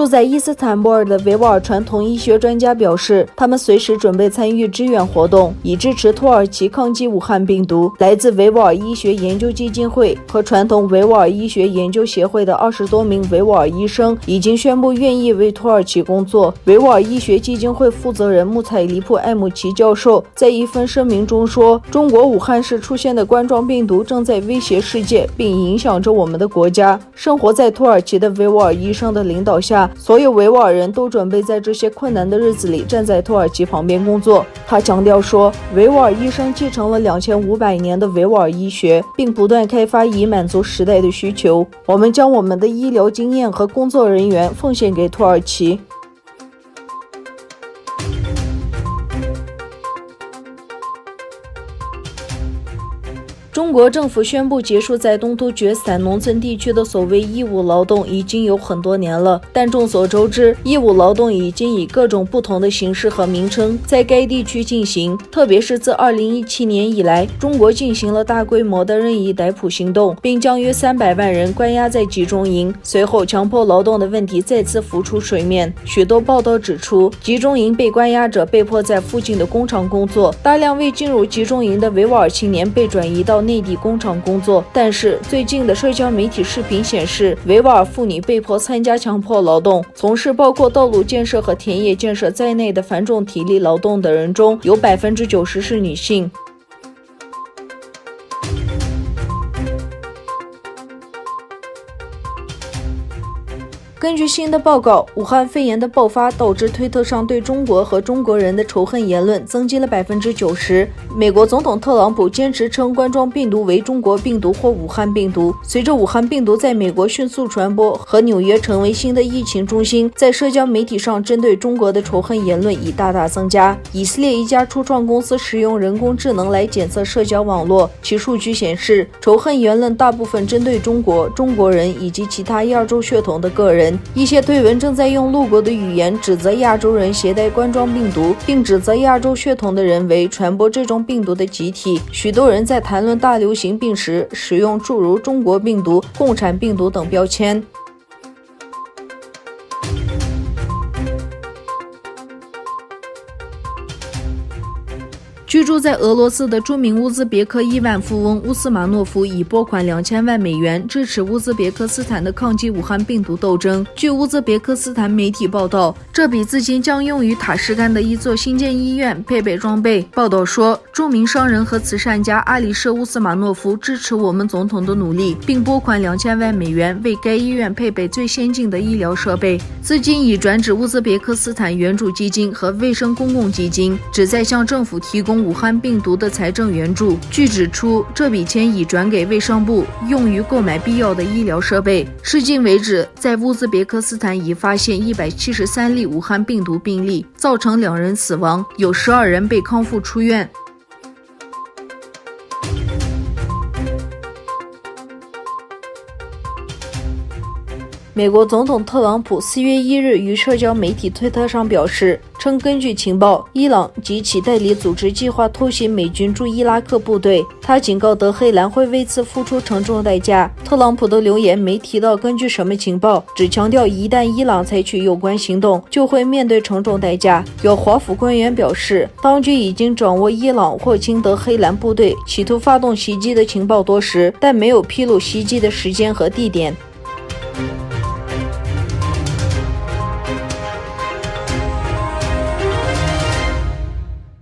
住在伊斯坦布尔的维吾尔传统医学专家表示，他们随时准备参与支援活动，以支持土耳其抗击武汉病毒。来自维吾尔医学研究基金会和传统维吾尔医学研究协会的20多名维吾尔医生已经宣布愿意为土耳其工作。维吾尔医学基金会负责人穆采里普·艾姆奇教授在一份声明中说，中国武汉市出现的冠状病毒正在威胁世界，并影响着我们的国家。生活在土耳其的维吾尔医生的领导下，所有维吾尔人都准备在这些困难的日子里站在土耳其旁边工作。他强调说，维吾尔医生继承了2500年的维吾尔医学，并不断开发以满足时代的需求。我们将我们的医疗经验和工作人员奉献给土耳其。中国政府宣布结束在东突厥散农村地区的所谓义务劳动已经有很多年了，但众所周知，义务劳动已经以各种不同的形式和名称在该地区进行。特别是自2017年以来，中国进行了大规模的任意逮捕行动，并将约300万人关押在集中营。随后，强迫劳动的问题再次浮出水面。许多报道指出，集中营被关押者被迫在附近的工厂工作，大量未进入集中营的维吾尔青年被转移到内地工厂工作。但是最近的社交媒体视频显示，维吾尔妇女被迫参加强迫劳动，从事包括道路建设和田野建设在内的繁重体力劳动的人中，有90%是女性。根据新的报告，武汉肺炎的爆发导致推特上对中国和中国人的仇恨言论增加了90%。美国总统特朗普坚持称冠状病毒为中国病毒或武汉病毒。随着武汉病毒在美国迅速传播和纽约成为新的疫情中心，在社交媒体上针对中国的仇恨言论已大大增加。以色列一家初创公司使用人工智能来检测社交网络，其数据显示，仇恨言论大部分针对中国、中国人以及其他亚洲血统的个人。一些推文正在用露骨的语言指责亚洲人携带冠状病毒，并指责亚洲血统的人为传播这种病毒的集体。许多人在谈论大流行病时使用诸如中国病毒、共产病毒等标签。居住在俄罗斯的著名乌兹别克亿万富翁乌斯马诺夫已拨款2000万美元支持乌兹别克斯坦的抗击武汉病毒斗争。据乌兹别克斯坦媒体报道，这笔资金将用于塔什干的一座新建医院配备装备。报道说，著名商人和慈善家阿里舍乌斯马诺夫支持我们总统的努力，并拨款2000万美元为该医院配备最先进的医疗设备。资金已转至乌兹别克斯坦援助基金和卫生公共基金，旨在向政府提供武汉病毒的财政援助。据指出，这笔钱已转给卫生部，用于购买必要的医疗设备。至今为止，在乌兹别克斯坦已发现173例武汉病毒病例，造成2人死亡，有12人被康复出院。美国总统特朗普4月1日于社交媒体推特上表示，称根据情报，伊朗及其代理组织计划偷袭美军驻伊拉克部队。他警告德黑兰会为此付出沉重代价。特朗普的留言没提到根据什么情报，只强调一旦伊朗采取有关行动，就会面对沉重代价。有华府官员表示，当局已经掌握伊朗或亲德黑兰部队企图发动袭击的情报多时，但没有披露袭击的时间和地点。